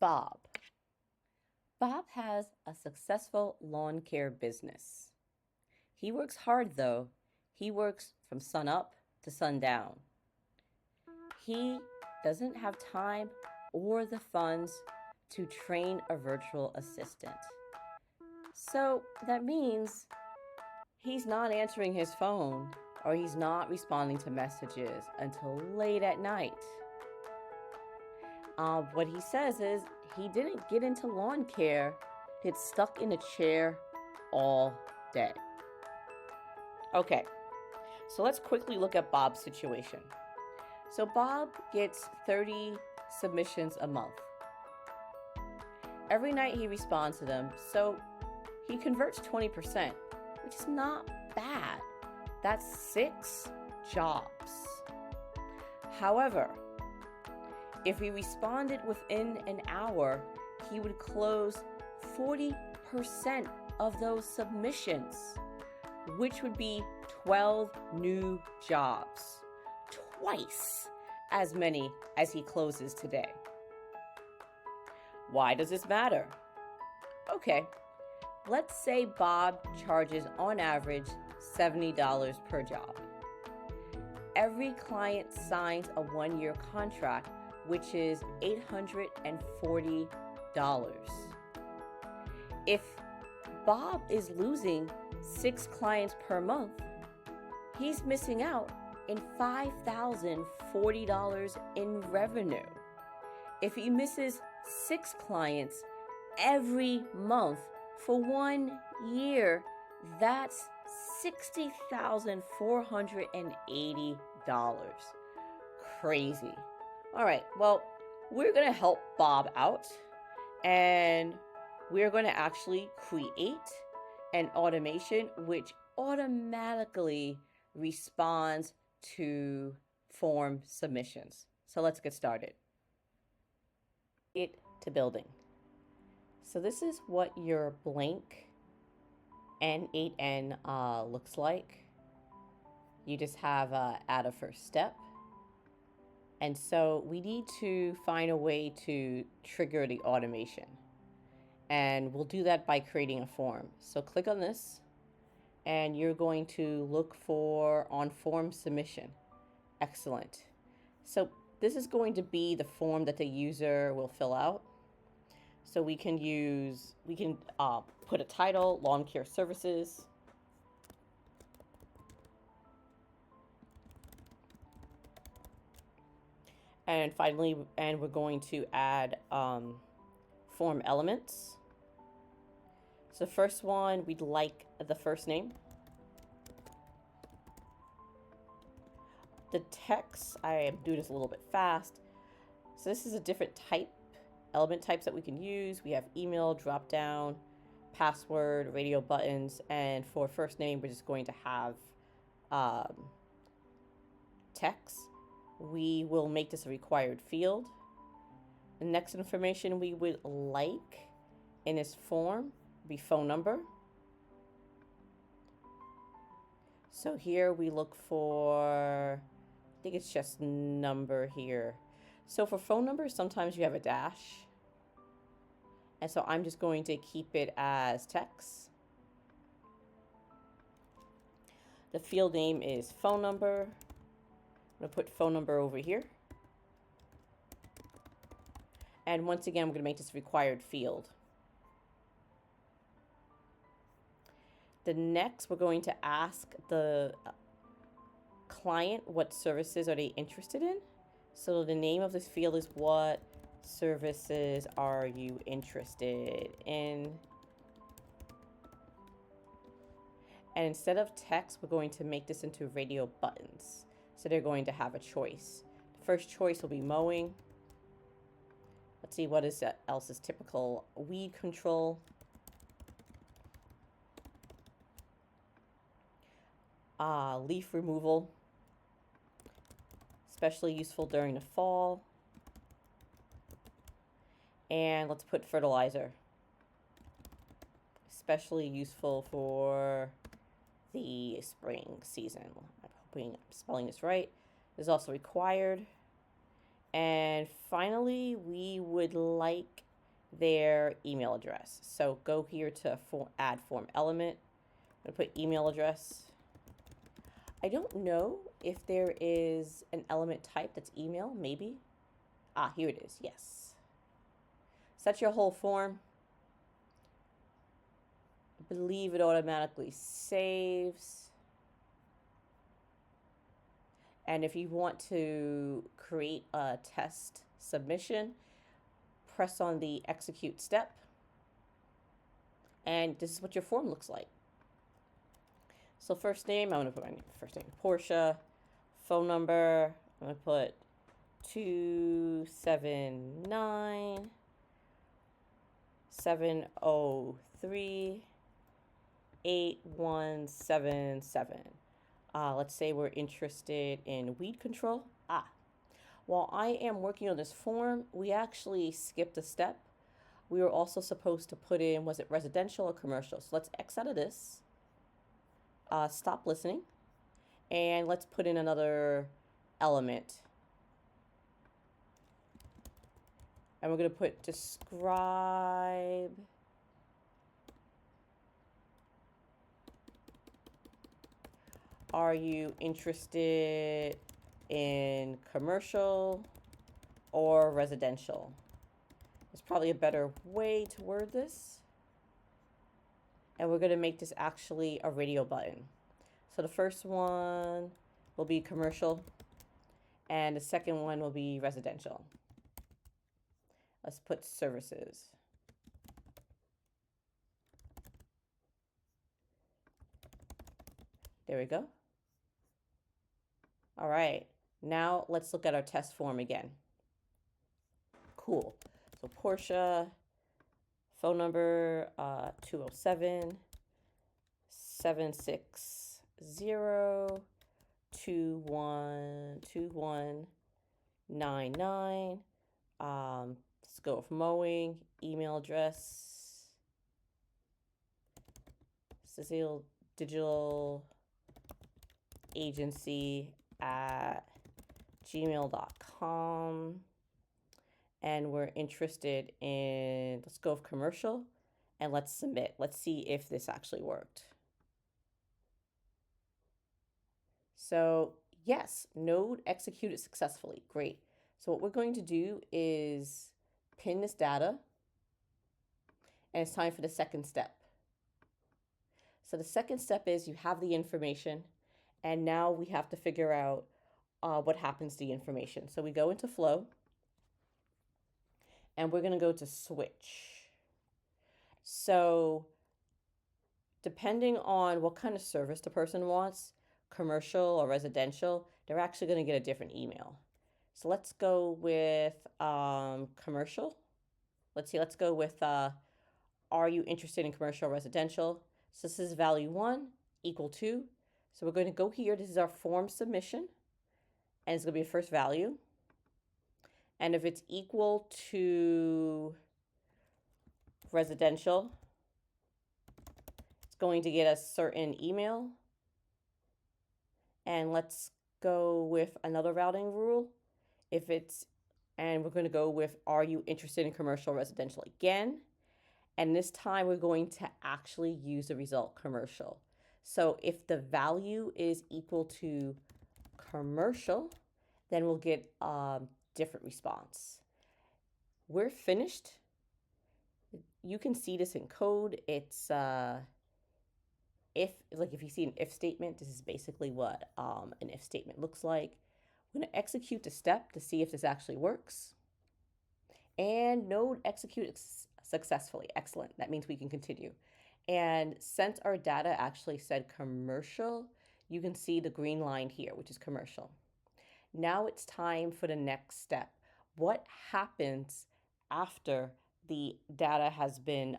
Bob. Bob has a successful lawn care business. He works hard though. He works from sun up to sundown. He doesn't have time or the funds to train a virtual assistant. So that means he's not answering his phone or he's not responding to messages until late at night. What he says is he didn't get into lawn care. He's stuck in a chair all day. Okay, so let's quickly look at Bob's situation. So Bob gets 30 submissions a month. Every night he responds to them, so he converts 20%, which is not bad. That's 6 jobs. However, if he responded within an hour, he would close 40% of those submissions, which would be 12 new jobs, twice as many as he closes today. Why does this matter? Okay, let's say Bob charges on average $70 per job. Every client signs a 1-year contract, which is $840. If Bob is losing 6 clients per month, he's missing out in $5,040 in revenue. If he misses 6 clients every month for 1 year, that's $60,480. Crazy. All right, well, we're going to help Bob out, and we're going to actually create an automation which automatically responds to form submissions. So let's get started. It to building. So this is what your blank N8N looks like. You just have add a first step. And so we need to find a way to trigger the automation. And we'll do that by creating a form. So click on this, and you're going to look for on form submission. Excellent. So this is going to be the form that the user will fill out. So we can put a title, lawn care services. And finally, we're going to add form elements. So first one, we'd like the first name. The text, I am doing this a little bit fast. So this is a different element types that we can use. We have email, drop down, password, radio buttons, and for first name, we're just going to have text. We will make this a required field. The next information we would like in this form be phone number. So here we look for, I think it's just number here. So for phone number, sometimes you have a dash. And so I'm just going to keep it as text. The field name is phone number. I'm going to put phone number over here. And once again, we're going to make this required field. The next, we're going to ask the client what services are they interested in. So the name of this field is what services are you interested in? And instead of text, we're going to make this into radio buttons. So they're going to have a choice. The first choice will be mowing. Let's see what else is typical. Weed control. Leaf removal. Especially useful during the fall. And let's put fertilizer. Especially useful for the spring season. I'm hoping I'm spelling this right. This is also required. And finally, we would like their email address. So go here to add form element. I'm going to put email address. I don't know if there is an element type that's email, maybe. Ah, here it is, yes. Set your whole form. I believe it automatically saves. And if you want to create a test submission, press on the execute step. And this is what your form looks like. So first name, I'm going to put my first name, Portia. Phone number, I'm going to put 279 703 8177. Let's say we're interested in weed control. While I am working on this form, we actually skipped a step. We were also supposed to put in, was it residential or commercial? So let's X out of this. Stop listening. And let's put in another element. And we're going to put describe. Are you interested in commercial or residential? There's probably a better way to word this. And we're going to make this actually a radio button. So the first one will be commercial, and the second one will be residential. Let's put services. There we go. All right, now let's look at our test form again. Cool. So Portia, phone number 207 760 2199. Let's go with mowing. Email address Cecile Digital Agency at gmail.com. And we're interested in, let's go with commercial, and let's submit. Let's see if this actually worked. So yes, node executed successfully. Great. So what we're going to do is pin this data, and it's time for the second step. So the second step is you have the information, and now we have to figure out what happens to the information. So we go into flow, and we're going to go to switch. So depending on what kind of service the person wants, commercial or residential, they're actually going to get a different email. So let's go with commercial. Let's go with are you interested in commercial or residential? So this is value 1 equal to. So we're going to go here. This is our form submission, and it's going to be a first value. And if it's equal to residential, it's going to get a certain email. And let's go with another routing rule. And we're going to go with, are you interested in commercial or residential again? And this time we're going to actually use the result commercial. So if the value is equal to commercial, then we'll get different response. We're finished. You can see this in code. It's if you see an if statement, this is basically what an if statement looks like. I'm going to execute the step to see if this actually works. And node execute successfully. Excellent. That means we can continue. And since our data actually said commercial, you can see the green line here, which is commercial. Now it's time for the next step. What happens after the data has been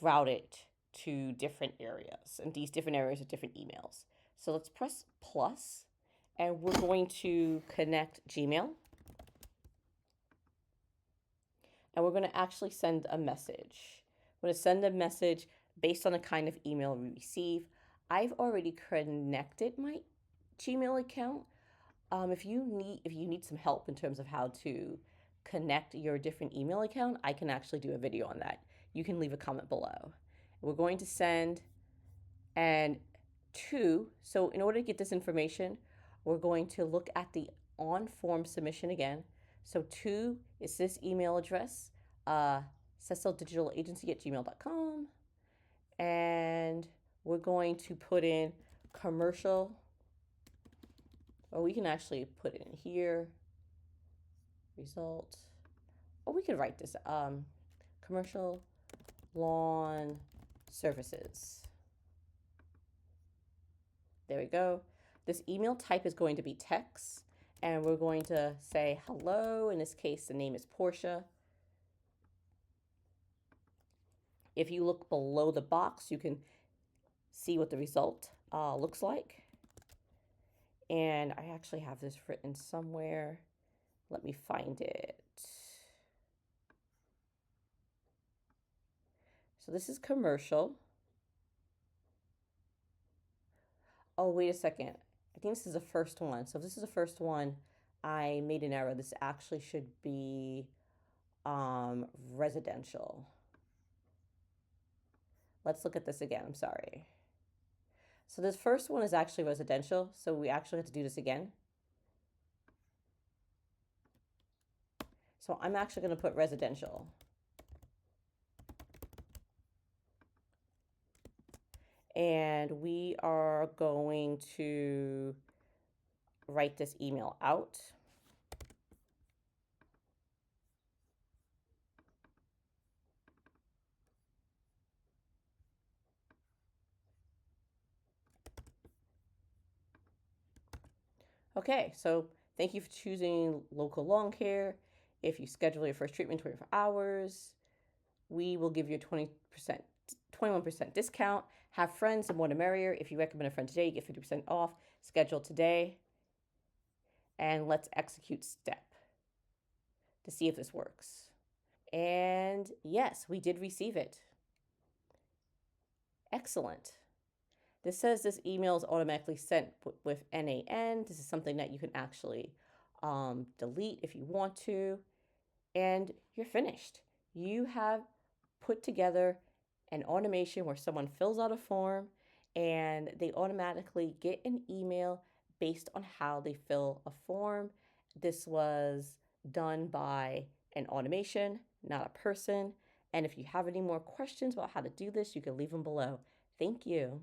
routed to different areas? And these different areas are different emails. So let's press plus, and we're going to connect Gmail. And we're going to actually send a message. I'm going to send a message based on the kind of email we receive. I've already connected my Gmail account. If you need some help in terms of how to connect your different email account, I can actually do a video on that. You can leave a comment below. We're going to send, and so in order to get this information, we're going to look at the on form submission again. So is this email address, cecildigitalagency@gmail.com. And we're going to put in commercial, or we can actually put it in here, result, or we could write this, commercial lawn services. There we go. This email type is going to be text, and we're going to say hello. In this case, the name is Portia. If you look below the box, you can see what the result looks like. And I actually have this written somewhere. Let me find it. So this is commercial. Oh, wait a second. I think this is the first one. So if this is the first one, I made an error. This actually should be residential. Let's look at this again. I'm sorry. So this first one is actually residential. So we actually have to do this again. So I'm actually going to put residential. And we are going to write this email out. Okay, so thank you for choosing local lawn care. If you schedule your first treatment 24 hours, we will give you a 21% discount. Have friends, the more the merrier. If you recommend a friend today, you get 50% off. Schedule today. And let's execute step to see if this works. And yes, we did receive it. Excellent. This says this email is automatically sent with N8N. This is something that you can actually delete if you want to. And you're finished. You have put together an automation where someone fills out a form and they automatically get an email based on how they fill a form. This was done by an automation, not a person. And if you have any more questions about how to do this, you can leave them below. Thank you.